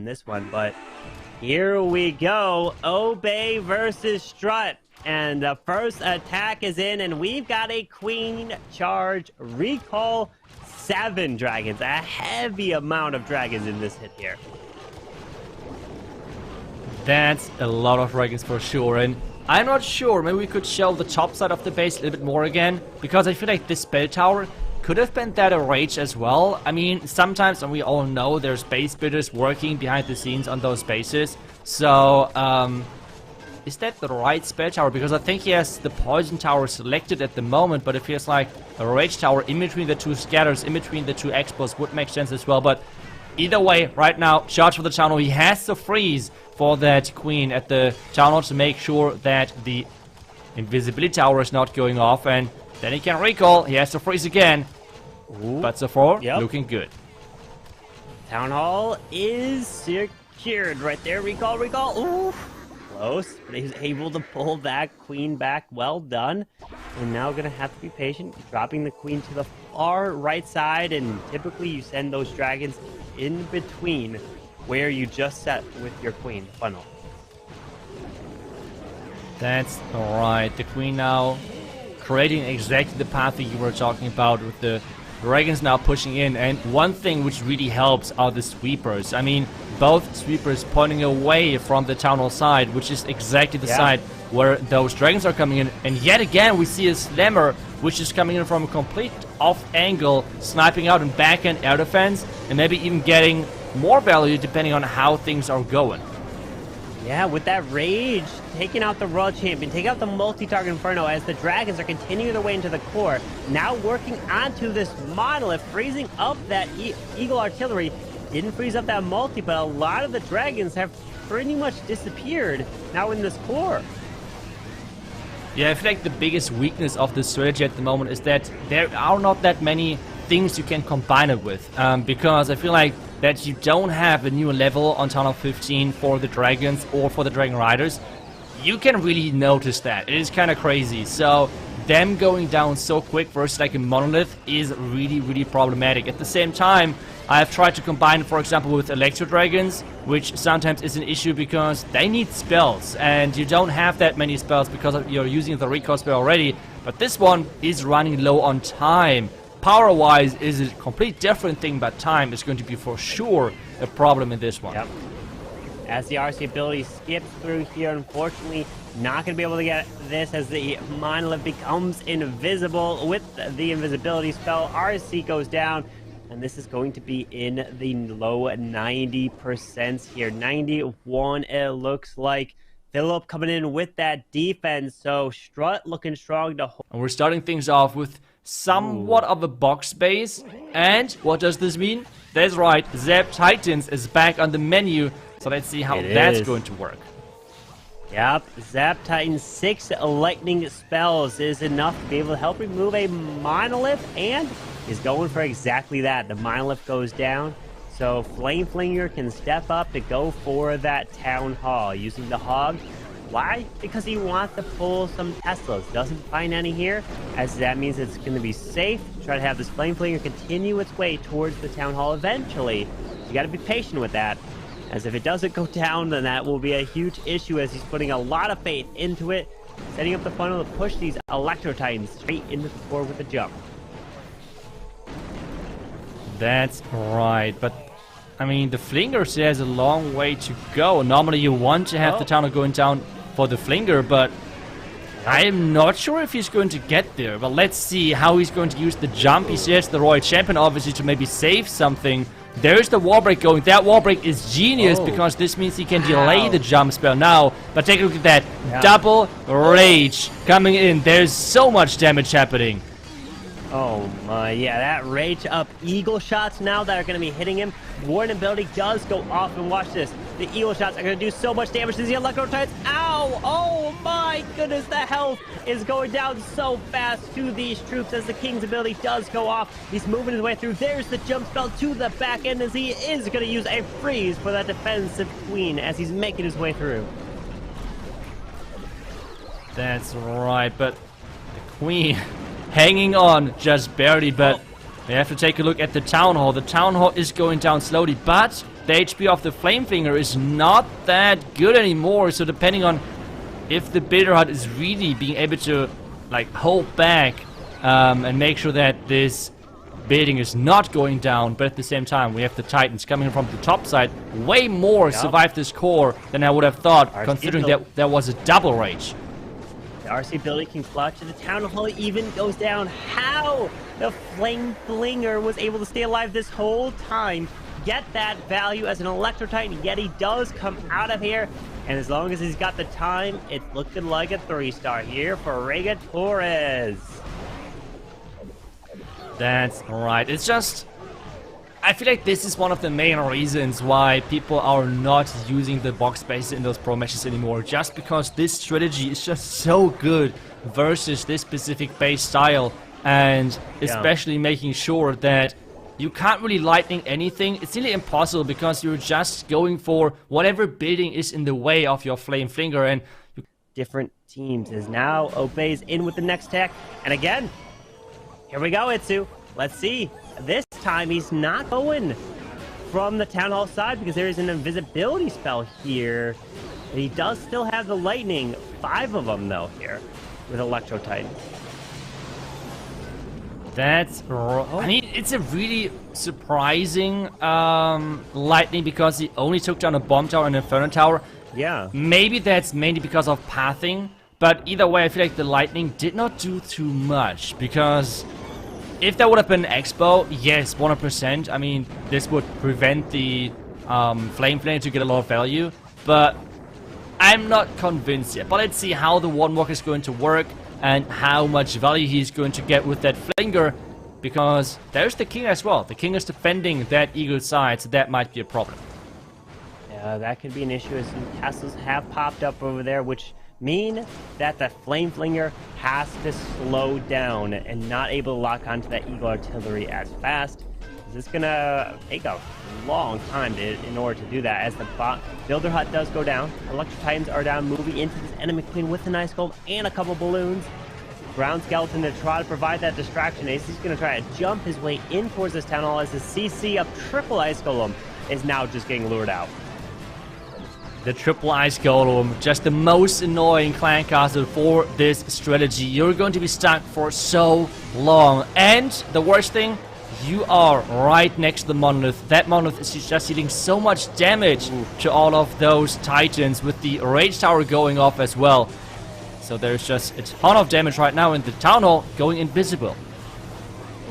in this one, but here we go. Obey versus Strut. And the first attack is in, and we've got a queen charge recall 7 dragons. A heavy amount of dragons in this hit here. That's a lot of dragons for sure, and I'm not sure, maybe we could show the top side of the base a little bit more again, because I feel like this spell tower could have been that a rage as well. I mean, sometimes, and we all know, there's base builders working behind the scenes on those bases. So, is that the right spell tower? Because I think he has the poison tower selected at the moment, but it feels like a rage tower in between the 2 scatters, in between the 2 expos would make sense as well. But either way, right now, charge for the town hall. He has to freeze for that queen at the town hall to make sure that the invisibility tower is not going off, and then he can recall. He has to freeze again. Ooh. But so far, looking good. Town hall is secured right there. Recall. Ooh, close. But he's able to pull that queen back. Well done. And now gonna have to be patient, dropping the queen to the far right side. And typically you send those dragons in between where you just set with your queen funnel. That's alright. The queen now creating exactly the path that you were talking about, with the dragons now pushing in. And one thing which really helps are the sweepers. I mean, both sweepers pointing away from the town hall side, which is exactly the side where those dragons are coming in. And yet again, we see a slammer, which is coming in from a complete off angle, sniping out and backhand air defense, and maybe even getting more value depending on how things are going. Yeah, with that rage, taking out the Royal Champion, taking out the multi-target Inferno as the dragons are continuing their way into the core. Now working onto this monolith, freezing up that Eagle Artillery. Didn't freeze up that multi, but a lot of the dragons have pretty much disappeared now in this core. Yeah, I feel like the biggest weakness of this strategy at the moment is that there are not that many things you can combine it with. Because I feel like that you don't have a new level on Town Hall 15 for the dragons or for the Dragon Riders. You can really notice that. It is kind of crazy. So them going down so quick versus like a monolith is really, really problematic. At the same time, I've tried to combine it, for example, with Electro Dragons, which sometimes is an issue because they need spells, and you don't have that many spells because you're using the recall spell already. But this one is running low on time. Power-wise is a complete different thing, but time is going to be for sure a problem in this one. Yep. As the RC ability skips through here, unfortunately, not going to be able to get this as the monolith becomes invisible. With the invisibility spell, RC goes down, and this is going to be in the low 90% here. 91, it looks like. Philip coming in with that defense, so Strut looking strong to hold. And we're starting things off with somewhat of a box base. And what does this mean? That's right, Zap Titans is back on the menu. So let's see how that's going to work. Yep, Zap Titan's 6 lightning spells is enough to be able to help remove a monolith, and is going for exactly that. The monolith goes down, so Flame Flinger can step up to go for that Town Hall using the Hog. Why? Because he wants to pull some Teslas. Doesn't find any here, as that means it's going to be safe to try to have this Flame Flinger continue its way towards the Town Hall eventually. You got to be patient with that, as if it doesn't go down, then that will be a huge issue, as he's putting a lot of faith into it, setting up the funnel to push these Electro Titans straight into the core with a jump. That's right, but I mean, the Flinger still has a long way to go. Normally you want to have the Town Hall going down for the Flinger, but I am not sure if he's going to get there. But let's see how he's going to use the jump. He says the Royal Champion, obviously, to maybe save something. There's the wall break going. That wall break is genius because this means he can delay the jump spell now. But take a look at that. Double rage coming in. There's so much damage happening. Oh my, yeah, that rage up eagle shots now that are going to be hitting him. Warden ability does go off, and watch this. The eagle shots are going to do so much damage to the Electro Titans. Ow! Oh my goodness, the health is going down so fast to these troops as the King's ability does go off. He's moving his way through. There's the jump spell to the back end as he is going to use a freeze for that defensive queen as he's making his way through. That's right, but the queen hanging on just barely, but we have to take a look at the Town Hall. The Town Hall is going down slowly, but the HP of the Flamefinger is not that good anymore. So depending on if the Builder Hut is really being able to like hold back and make sure that this building is not going down, but at the same time we have the Titans coming from the top side. Way more survive this core than I would have thought, considering that there was a double rage. The RC building can clutch, and the Town Hall even goes down. How the Flame Flinger was able to stay alive this whole time, get that value as an Electro Titan, yet he does come out of here. And as long as he's got the time, it's looking like a 3-star here for Rega Torres. That's right. It's just, I feel like this is one of the main reasons why people are not using the box space in those pro matches anymore. Just because this strategy is just so good versus this specific base style. And especially making sure that you can't really lightning anything. It's really impossible because you're just going for whatever building is in the way of your Flame Flinger. And different teams as now Obeys in with the next tech. And again, here we go, Itsu. Let's see. This time he's not going from the Town Hall side because there is an invisibility spell here. But he does still have the lightning. 5 of them though here with Electro Titan. That's I mean, it's a really surprising lightning because he only took down a bomb tower and an inferno tower. Yeah. Maybe that's mainly because of pathing, but either way I feel like the lightning did not do too much because if that would have been Expo, yes, 100%. I mean, this would prevent the Flame Flame to get a lot of value, but I'm not convinced yet. But let's see how the One Walk is going to work and how much value he's going to get with that Flinger, because there's the King as well. The King is defending that Eagle side, so that might be a problem. Yeah, that could be an issue as some castles have popped up over there, which mean that the Flame Flinger has to slow down and not able to lock onto that Eagle artillery as fast. This is gonna take a long time in order to do that, as the Builder Hut does go down. Electro Titans are down, moving into this enemy queen with an Ice Golem and a couple balloons. Ground Skeleton to try to provide that distraction. Ace is gonna try to jump his way in towards this Town Hall as the CC of triple Ice Golem is now just getting lured out. The triple Ice Golem, just the most annoying clan castle for this strategy. You're going to be stuck for so long, and the worst thing, you are right next to the Monolith. That Monolith is just dealing so much damage to all of those Titans with the Rage Tower going off as well. So there's just a ton of damage right now, and the Town Hall going invisible.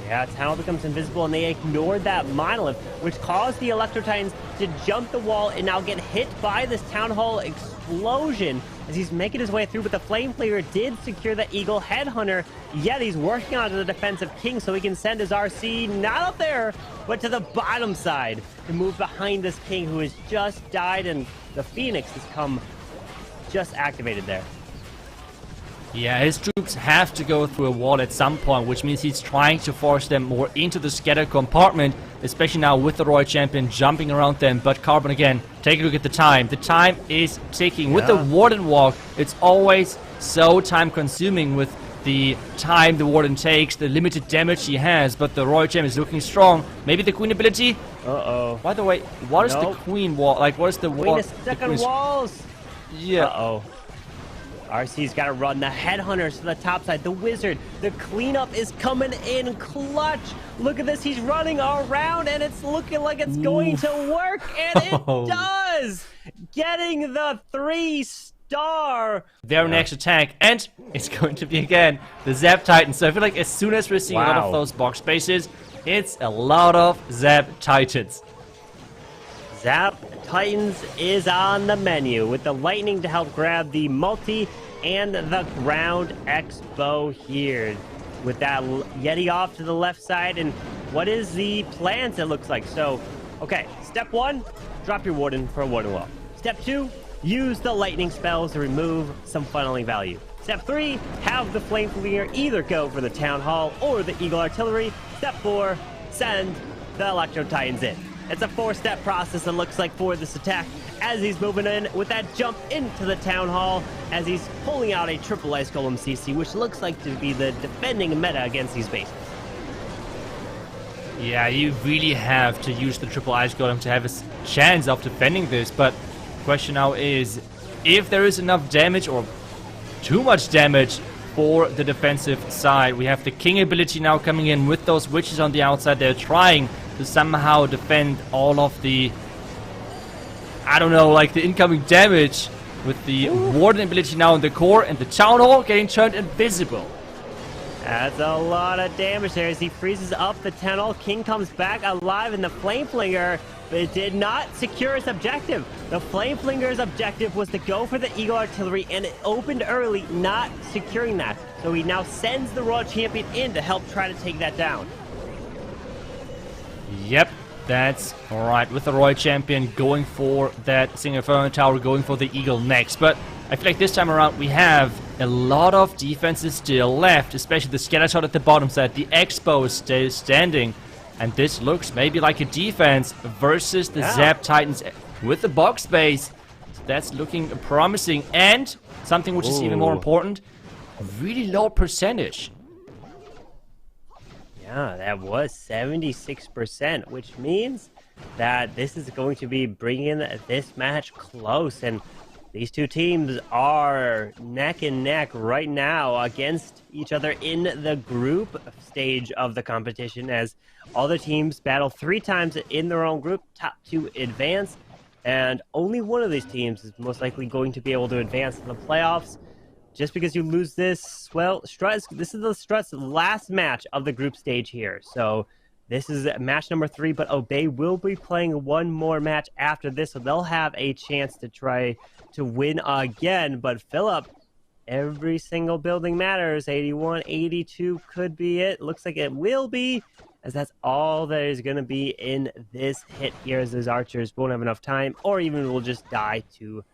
Yeah, Town Hall becomes invisible, and they ignored that Monolith, which caused the Electro Titans to jump the wall and now get hit by this Town Hall explosion as he's making his way through. But the Flame Flinger did secure the Eagle Headhunter, yet he's working on the defensive King so he can send his RC not up there, but to the bottom side to move behind this King who has just died, and the Phoenix has come just activated there. Yeah, his troops have to go through a wall at some point, which means he's trying to force them more into the scatter compartment, especially now with the Royal Champion jumping around them. But Carbon, again, take a look at the time. The time is ticking. Yeah. With the Warden Walk, it's always so time-consuming with the time the Warden takes, the limited damage he has, but the Royal Champion is looking strong. Maybe the Queen ability? Uh-oh. By the way, what is the Queen wall? Like, what is the wall? Queen is stuck on walls! Yeah. Uh-oh. RC's got to run. The Headhunters to the top side. The Wizard. The cleanup is coming in clutch. Look at this. He's running around, and it's looking like it's going to work. And it does. Getting the 3-star. Their next attack. And it's going to be, again, the Zap Titan. So I feel like as soon as we're seeing a lot of those box spaces, it's a lot of Zap Titans. Zap Titans is on the menu with the lightning to help grab the multi and the ground expo here. With that Yeti off to the left side, and what is the plans it looks like? So, okay, step 1, drop your Warden for a Warden Wall. Step 2, use the lightning spells to remove some funneling value. Step 3, have the Flame Flinger either go for the Town Hall or the Eagle Artillery. Step 4, send the Electro Titans in. It's a 4-step process, it looks like, for this attack, as he's moving in with that jump into the Town Hall, as he's pulling out a triple Ice Golem CC, which looks like to be the defending meta against these bases. Yeah, you really have to use the triple ice golem to have a chance of defending this, but the question now is if there is enough damage or too much damage for the defensive side. We have the king ability now coming in with those witches on the outside. They're trying to somehow defend all of the, I don't know, like the incoming damage with the warden ability now in the core, and the town hall getting turned invisible. That's a lot of damage there as he freezes up the town hall. King comes back alive in the flame flinger, but it did not secure its objective. The flame flinger's objective was to go for the eagle artillery, and it opened early, not securing that. So he now sends the royal champion in to help try to take that down. Yep, that's alright, with the royal champion going for that single firmament tower, going for the eagle next. But I feel like this time around we have a lot of defenses still left, especially the scatter shot at the bottom side. The expo is still standing, and this looks maybe like a defense versus the Zap Titans with the box space. So that's looking promising, and something which is even more important, really low percentage. Yeah, that was 76%, which means that this is going to be bringing this match close, and these two teams are neck and neck right now against each other in the group stage of the competition, as all the teams battle 3 times in their own group, top 2 advance, and only one of these teams is most likely going to be able to advance to the playoffs. Just because you lose this, well, this is the Strut's last match of the group stage here, so this is match number 3, but Obey will be playing one more match after this, so they'll have a chance to try to win again. But Philip, every single building matters. 81, 82 could be it. Looks like it will be, as that's all there is going to be in this hit here, as those archers won't have enough time, or even will just die to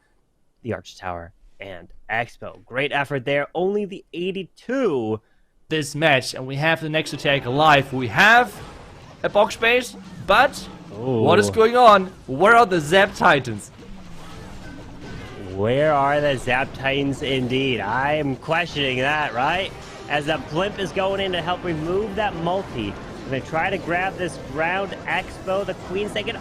the Arch Tower and Expo. Great effort there. Only the 82. This match, and we have the next attack alive. We have a box base, but what is going on? Where are the Zap Titans? Where are the Zap Titans indeed? I am questioning that, right? As the blimp is going in to help remove that multi. And they try to grab this ground expo. The queen's thinking,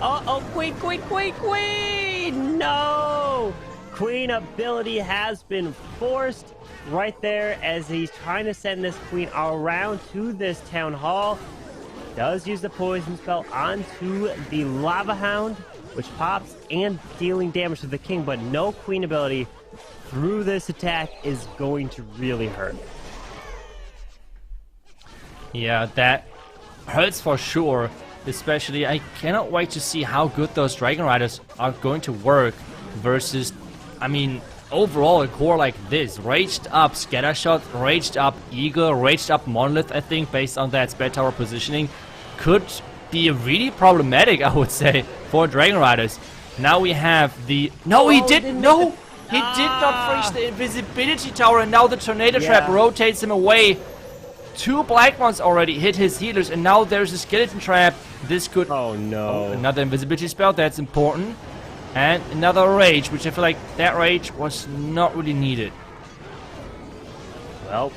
queen! No! Queen ability has been forced right there as he's trying to send this queen around to this town hall. Does use the poison spell onto the lava hound, which pops and dealing damage to the king, but no queen ability through this attack is going to really hurt. Yeah, that hurts for sure. Especially, I cannot wait to see how good those Dragon Riders are going to work versus, I mean, overall a core like this. Raged up Scattershot, raged up Eagle, raged up Monolith, I think, based on that spare tower positioning, could be really problematic, I would say, for Dragon Riders. Now we have the... No, he didn't! No! He did not freeze the invisibility tower, and now the Tornado Trap rotates him away. 2 black ones already hit his healers, and now there's a skeleton trap. This could... Oh no. Another invisibility spell, that's important. And another rage, which I feel like that rage was not really needed. Well,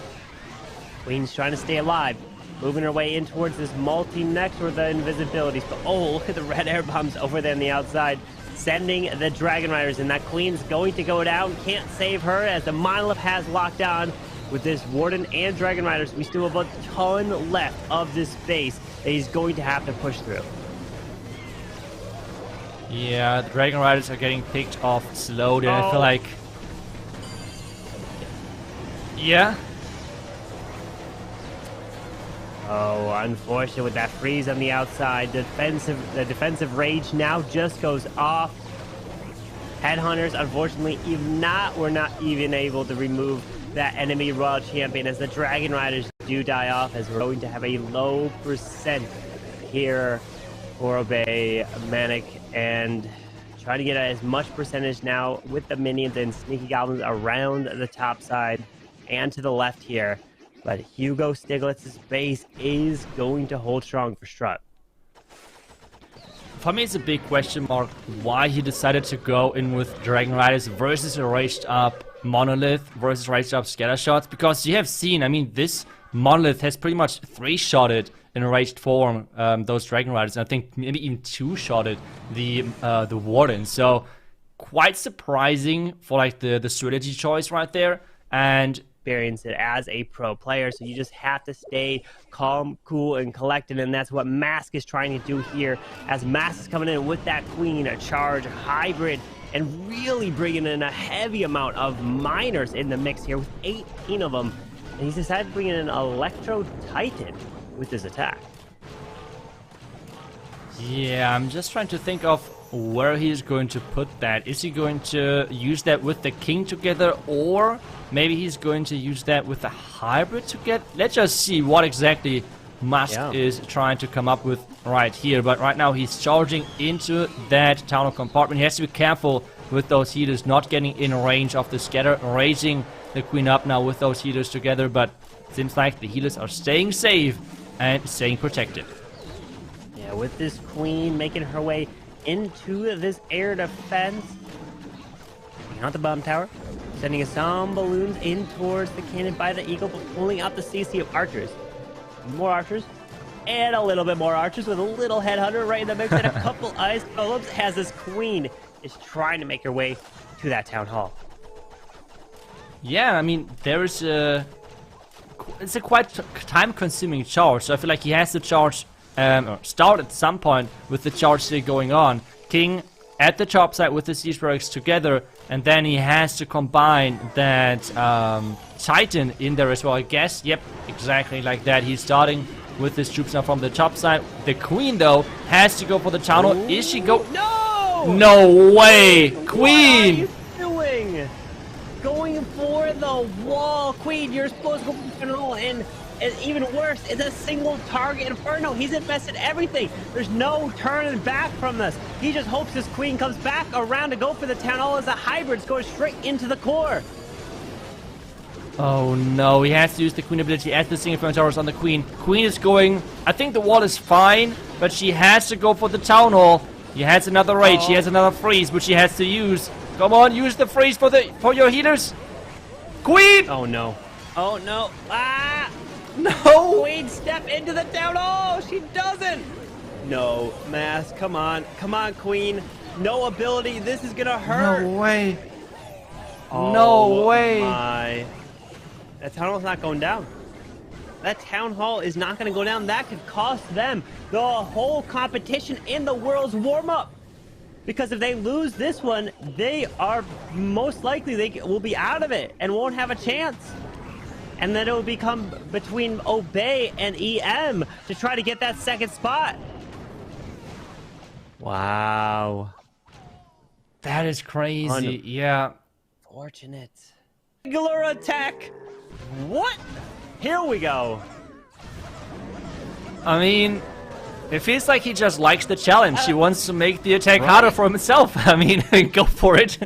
Queen's trying to stay alive. Moving her way in towards this multi next with the invisibility spell. Oh, look at the red air bombs over there on the outside. Sending the Dragon Riders, and that Queen's going to go down. Can't save her as the Monolith has locked on. With this Warden and Dragon Riders, we still have a ton left of this base that he's going to have to push through. Yeah, the Dragon Riders are getting picked off slowly, and I feel like... Yeah? Oh, unfortunate with that freeze on the outside. The defensive rage now just goes off. Headhunters, unfortunately, we're not even able to remove that enemy Royal Champion, as the Dragon Riders do die off, as we're going to have a low percent here for Obey, Manic, and try to get as much percentage now with the minions and sneaky goblins around the top side and to the left here. But Hugo Stiglitz's base is going to hold strong for Strut. For me, it's a big question mark why he decided to go in with Dragon Riders versus a raged up Monolith versus raged up Scattershots, because you have seen, I mean, this Monolith has pretty much 3-shotted enraged form those Dragon Riders. And I think maybe even two-shotted the Warden. So quite surprising for like the strategy choice right there. And Experience it as a pro player, so you just have to stay calm, cool, and collected, and that's what Mask is trying to do here. As Mask is coming in with that Queen, a charge, a hybrid, and really bringing in a heavy amount of miners in the mix here with 18 of them. And he's decided to bring in an Electro Titan with his attack. Yeah, I'm just trying to think of where he's going to put that. Is he going to use that with the King together, or maybe he's going to use that with the hybrid to get... Let's just see what exactly Musk is trying to come up with right here. But right now he's charging into that Town Hall compartment. He has to be careful with those healers not getting in range of the scatter, raising the Queen up now with those healers together. But it seems like the healers are staying safe and staying protected. Yeah, with this Queen making her way into this air defense. Not the bomb tower. Sending some balloons in towards the cannon by the Eagle, but pulling out the CC of archers. More archers. And a little bit more archers with a little headhunter right in the mix and a couple ice golems as this Queen is trying to make her way to that town hall. Yeah, I mean, it's a quite time-consuming charge, so I feel like he has to charge, or start at some point with the charge still going on. King at the top side with the siege barracks together, and then he has to combine that Titan in there as well, I guess. Yep, exactly like that. He's starting with his troops now from the top side. The Queen, though, has to go for the town hall. Is she go? No! No way! Queen! What are you doing? Going for the wall. Queen, you're supposed to go for the town hall, and even worse, it's a single target Inferno. He's invested everything. There's no turning back from this. He just hopes his Queen comes back around to go for the town hall as a hybrid's going straight into the core. Oh no, he has to use the Queen ability as the single Inferno towers on the Queen. Queen is going, I think the wall is fine, but she has to go for the town hall. He has another rage, he has another freeze, which he has to use. Come on, use the freeze for your healers. Queen! Oh no. Oh no. Ah! No! Queen, step into the town hall! She doesn't! No, Mask, come on. Come on, Queen. No ability. This is gonna hurt. No way. Oh, no way. My. That town hall's not going down. That town hall is not gonna go down. That could cost them the whole competition in the world's warm-up. Because if they lose this one, they are most likely they will be out of it and won't have a chance. And then it will become between Obey and EM to try to get that second spot. Wow. That is crazy, yeah. Fortunate. Regular attack. What? Here we go. I mean, it feels like he just likes the challenge. He wants to make the attack harder for himself. I mean, go for it.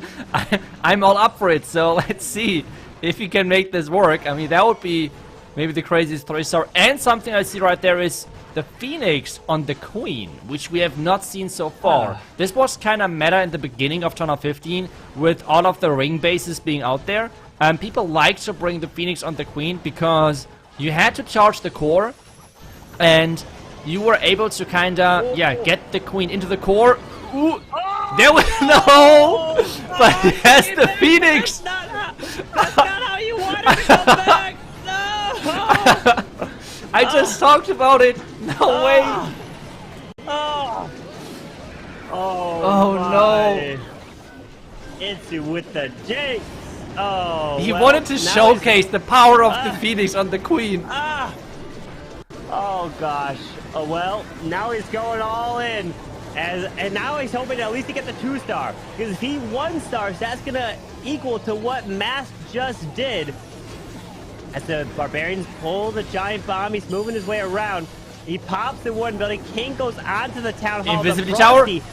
I'm all up for it, so let's see if he can make this work. I mean, that would be maybe the craziest 3-star. And something I see right there is the Phoenix on the Queen, which we have not seen so far. This was kind of meta in the beginning of Tournament 15 with all of the ring bases being out there. People like to bring the Phoenix on the Queen because you had to charge the core and you were able to kind of, get the Queen into the core. Ooh, there was no, but yes, the Phoenix. That's not how you wanted to come back. No. I just talked about it. No way. Oh no. Itsu with the Jinx. Oh. He wanted to showcase the power of the Phoenix on the Queen. Oh gosh. Oh well, now he's going all in. And now he's hoping at least to get the 2-star. Because if he 1-stars, that's gonna equal to what Mask just did. As the Barbarians pull the giant bomb, he's moving his way around. He pops the one building. King goes onto the town hall. Invisibility tower.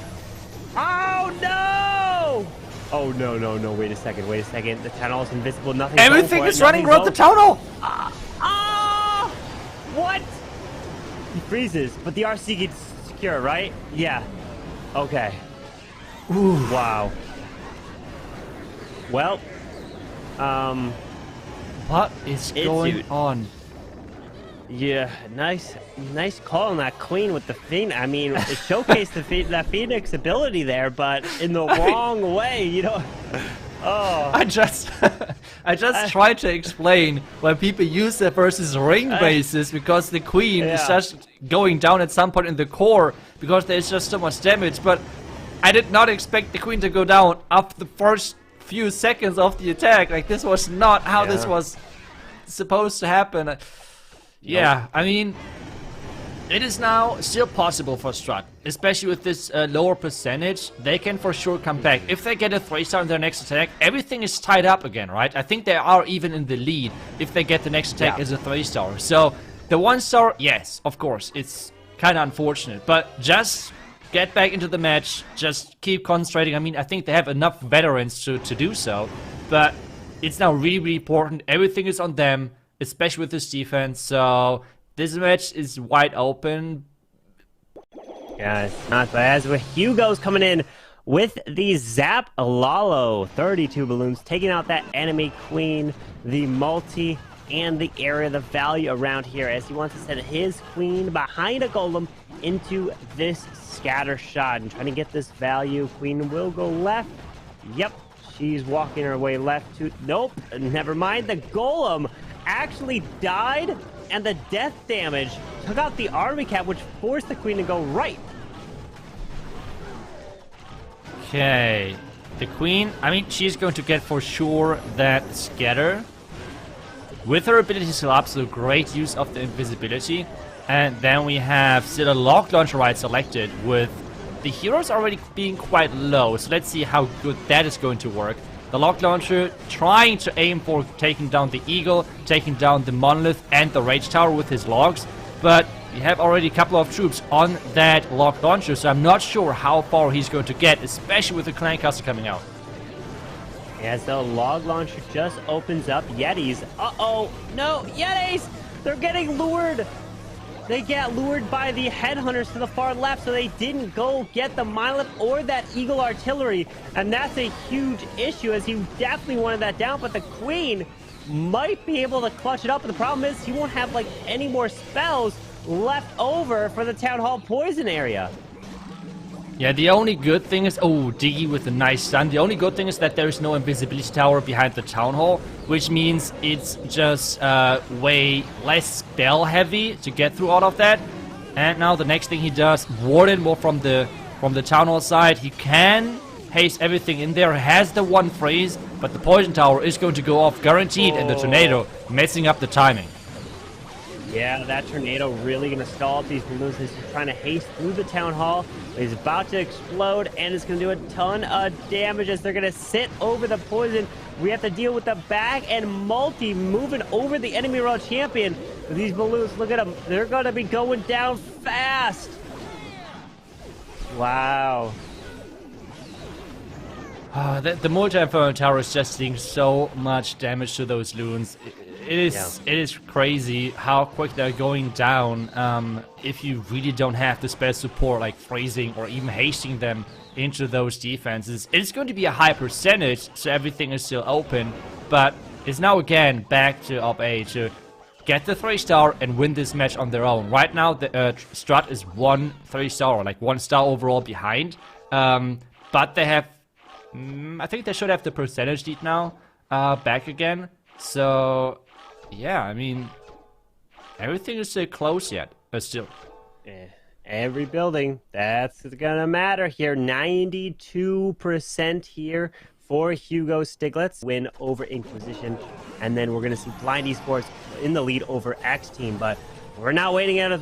Oh no! Oh no! Wait a second. The town hall is invisible. Nothing. Everything is running around the town hall. What? He freezes, but the RC gets secure, right? Yeah. Okay. Ooh. Wow. Well. What is going on? Yeah, nice call on that queen with the Phoenix. I mean, it showcased that Phoenix ability there, but in the wrong way, you know. Oh. I just tried to explain why people use it versus ring bases, because the queen is just going down at some point in the core because there's just so much damage. But I did not expect the queen to go down after the first few seconds of the attack. Like, this was not how this was supposed to happen. Yeah, I mean, it is now still possible for Strut, especially with this lower percentage. They can for sure come back. If they get a 3-star in their next attack, everything is tied up again, right? I think they are even in the lead if they get the next attack as a 3-star. So the 1-star, yes, of course, it's kind of unfortunate, but just get back into the match, just keep concentrating. I mean, I think they have enough veterans to do so, but it's now really, really important. Everything is on them, especially with this defense, so this match is wide open. Yeah, it's not, but as with Hugo's coming in with the Zap Lalo, 32 balloons, taking out that enemy queen, the multi, and the area, the value around here, as he wants to send his queen behind a golem into this scatter shot and trying to get this value. Queen will go left. Yep, she's walking her way left to... Nope, never mind. The golem actually died, and the death damage took out the army cap, which forced the queen to go right. Okay, the queen, I mean, she's going to get for sure that scatter. With her ability, she'll absolute great use of the invisibility. And then we have still a lock launcher right selected, with the heroes already being quite low. So let's see how good that is going to work. The lock launcher trying to aim for taking down the eagle, taking down the monolith and the rage tower with his logs. But we have already a couple of troops on that lock launcher, so I'm not sure how far he's going to get, especially with the clan caster coming out. As the log launcher just opens up, Yetis. Uh-oh, no, Yetis! They're getting lured! They get lured by the headhunters to the far left, so they didn't go get the monolith or that eagle artillery, and that's a huge issue, as he definitely wanted that down, but the queen might be able to clutch it up, but the problem is he won't have like any more spells left over for the town hall poison area. Yeah, the only good thing is... Oh, Diggy with a nice stun. The only good thing is that there is no invisibility tower behind the town hall, which means it's just way less spell heavy to get through all of that. And now the next thing he does, Warden more from the town hall side. He can haste everything in there, has the one freeze, but the poison tower is going to go off guaranteed, and the tornado messing up the timing. Yeah, that tornado really going to stall up these balloons. He's trying to haste through the town hall. He's about to explode, and it's going to do a ton of damage as they're going to sit over the poison. We have to deal with the back and multi moving over the enemy royal champion. These balloons, look at them. They're going to be going down fast. Wow. The multi-inferno tower is just doing so much damage to those loons. It is crazy how quick they're going down if you really don't have the spell support like freezing or even hasting them into those defenses. It's going to be a high percentage, so everything is still open, but it's now again back to Op A to get the 3-star and win this match on their own. Right now the Strut is 1 3-star, or like 1 star overall behind, but they have I think they should have the percentage lead now back again. So yeah, I mean, everything is still close yet, but still. Every building, that's gonna matter here. 92% here for Hugo Stiglitz. Win over Inquisition. And then we're gonna see Blind Esports in the lead over X Team. But we're not waiting at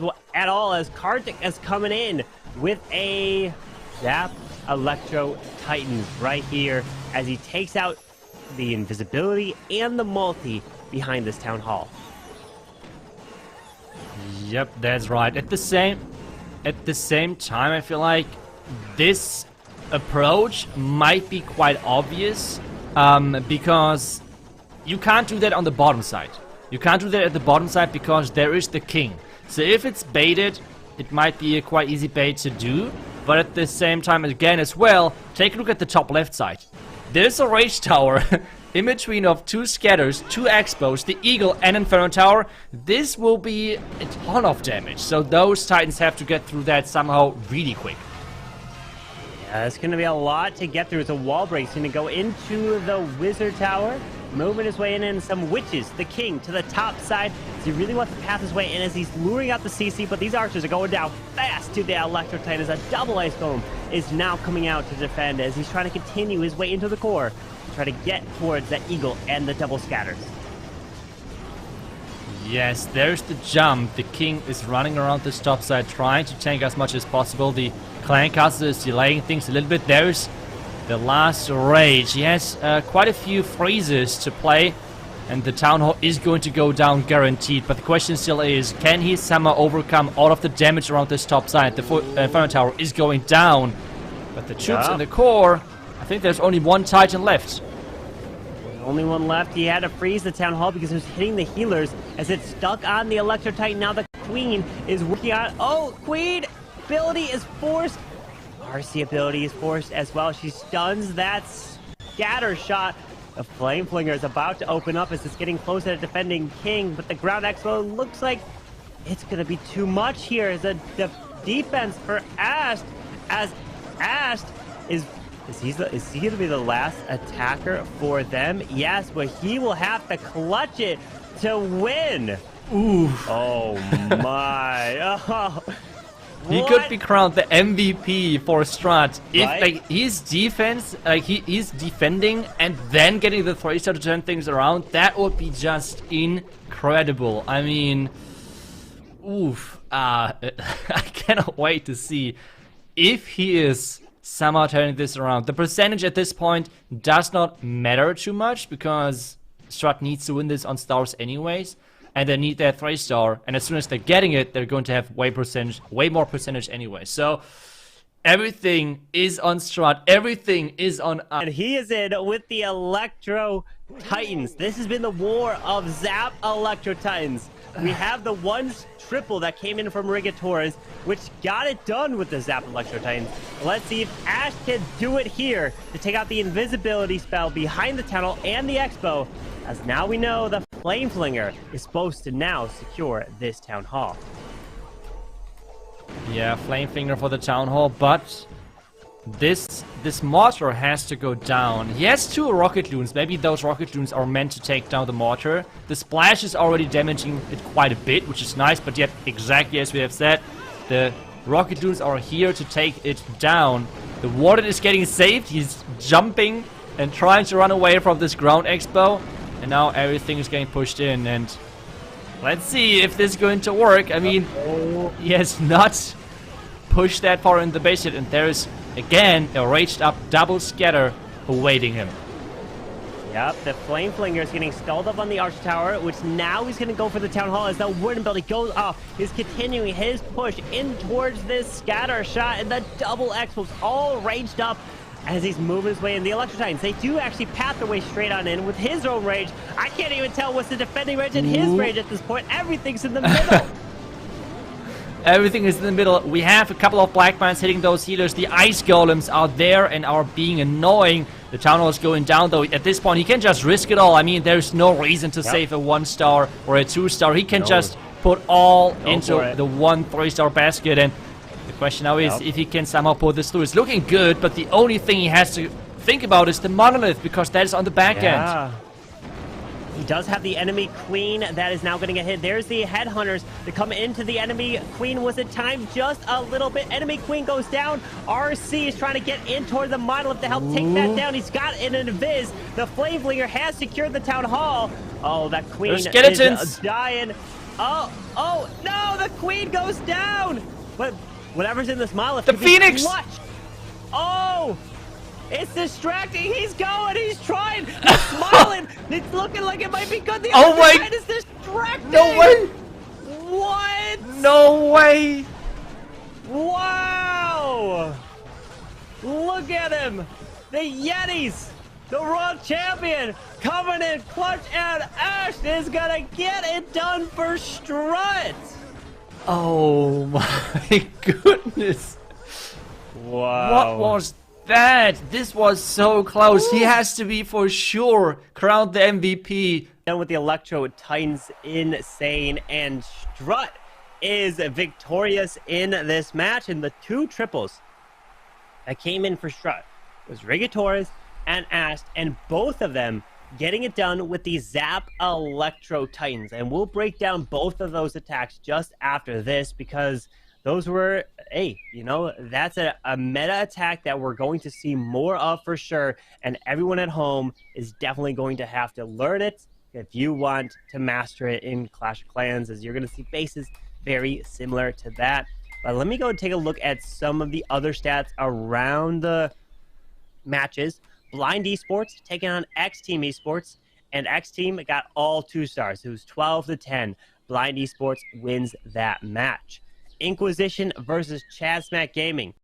all, as Kartik is coming in with a Zap Electro Titan right here as he takes out the invisibility and the multi behind this town hall. Yep, that's right. At the same time, I feel like this approach might be quite obvious, because you can't do that on the bottom side. You can't do that at the bottom side because there is the king. So if it's baited, it might be a quite easy bait to do. But at the same time, again as well, take a look at the top left side. There's a rage tower in between of 2 scatters, 2 expos, the Eagle and Inferno Tower, this will be a ton of damage. So those Titans have to get through that somehow really quick. Yeah, it's going to be a lot to get through. It's a wall break. He's going to go into the Wizard Tower, moving his way in, and some witches. The King to the top side. So he really wants to path his way in as he's luring out the CC, but these archers are going down fast to the Electro Titan as a double Ice Golem is now coming out to defend as he's trying to continue his way into the core to try to get towards that Eagle and the double scatters. Yes, there's the jump. The King is running around this top side, trying to tank as much as possible. The Clan Castle is delaying things a little bit. There's the last rage. He has quite a few freezes to play, and the Town Hall is going to go down guaranteed. But the question still is, can he somehow overcome all of the damage around this top side? The Inferno Tower is going down, but the troops in the core, I think there's only one Titan left. Only one left. He had to freeze the Town Hall because it was hitting the healers as it stuck on the Electro Titan. Now the Queen is working on... Oh, Queen ability is forced. RC ability is forced as well. She stuns that scatter shot. The Flame Flinger is about to open up as it's getting close to the defending King, but the Ground Expo looks like it's going to be too much here as the defense for Asht, as Asht is he going to be the last attacker for them? Yes, but he will have to clutch it to win. Ooh. Oh my. Oh. He could be crowned the MVP for Strut if like his defense, like he's defending and then getting the 3-star to turn things around. That would be just incredible. I mean, oof. I cannot wait to see if he is somehow turning this around. The percentage at this point does not matter too much because Strut needs to win this on stars anyways. And they need that 3-star, and as soon as they're getting it, they're going to have way more percentage anyway. So everything is on Strut, everything is on. And he is in with the Electro Titans. This has been the war of Zap Electro Titans. We have the 1 triple that came in from Rigatores, which got it done with the Zap Electro Titans. Let's see if Asht can do it here to take out the invisibility spell behind the tunnel and the Expo, as now we know the Flame Flinger is supposed to now secure this Town Hall. Yeah, Flame Flinger for the Town Hall, but this mortar has to go down. He has 2 rocket loons. Maybe those rocket loons are meant to take down the mortar. The splash is already damaging it quite a bit, which is nice, but yet exactly as we have said, the rocket loons are here to take it down. The warden is getting saved. He's jumping and trying to run away from this ground expo. And now everything is getting pushed in, and let's see if this is going to work. I mean, he has not pushed that far in the base yet, and there is, again, a raged up double scatter awaiting him. Yep, the Flame Flinger is getting stalled up on the Arch Tower, which now he's going to go for the Town Hall as the Warden Ability goes off. He's continuing his push in towards this scatter shot, and the double Expos all raged up as he's moving his way in. The Electro Titans, they do actually path their way straight on in with his own rage. I can't even tell what's the defending rage and his rage at this point. Everything's in the middle. Everything is in the middle. We have a couple of Black Mines hitting those healers. The Ice Golems are there and are being annoying. The Town Hall is going down, though. At this point, he can just risk it all. I mean, there's no reason to save a 1-star or a 2-star. He can just put all into the 1 3-star basket. And the question now is if he can somehow pull this through. It's looking good, but the only thing he has to think about is the monolith, because that is on the back end. He does have the enemy Queen that is now going to get hit. There's the Headhunters to come into the enemy Queen. Was it timed just a little bit? Enemy Queen goes down. RC is trying to get in toward the monolith to help take that down. He's got an invis. The Flame Flinger has secured the Town Hall. Oh, that Queen is dying. Oh, no, the Queen goes down. But whatever's in this monolith. The Phoenix. Oh. It's distracting. He's going. He's trying. He's smiling. It's looking like it might be good. The other side is distracting. No way. What? No way. Wow. Look at him. The Yetis. The world champion coming in clutch, and Asht is going to get it done for Strut. Oh my goodness. Wow. What was that. This was so close. He has to be for sure crowned the MVP. Done with the Electro Titans, insane, and Strut is victorious in this match. And the two triples that came in for Strut was Rigatores and Ast, and both of them getting it done with the Zap Electro Titans. And we'll break down both of those attacks just after this, because those were, hey, you know, that's a meta attack that we're going to see more of for sure. And everyone at home is definitely going to have to learn it if you want to master it in Clash of Clans, as you're going to see bases very similar to that. But let me go and take a look at some of the other stats around the matches. Blind Esports taking on X Team Esports, and X Team got all 2 stars. It was 12-10. Blind Esports wins that match. Inquisition versus Chasmac Gaming.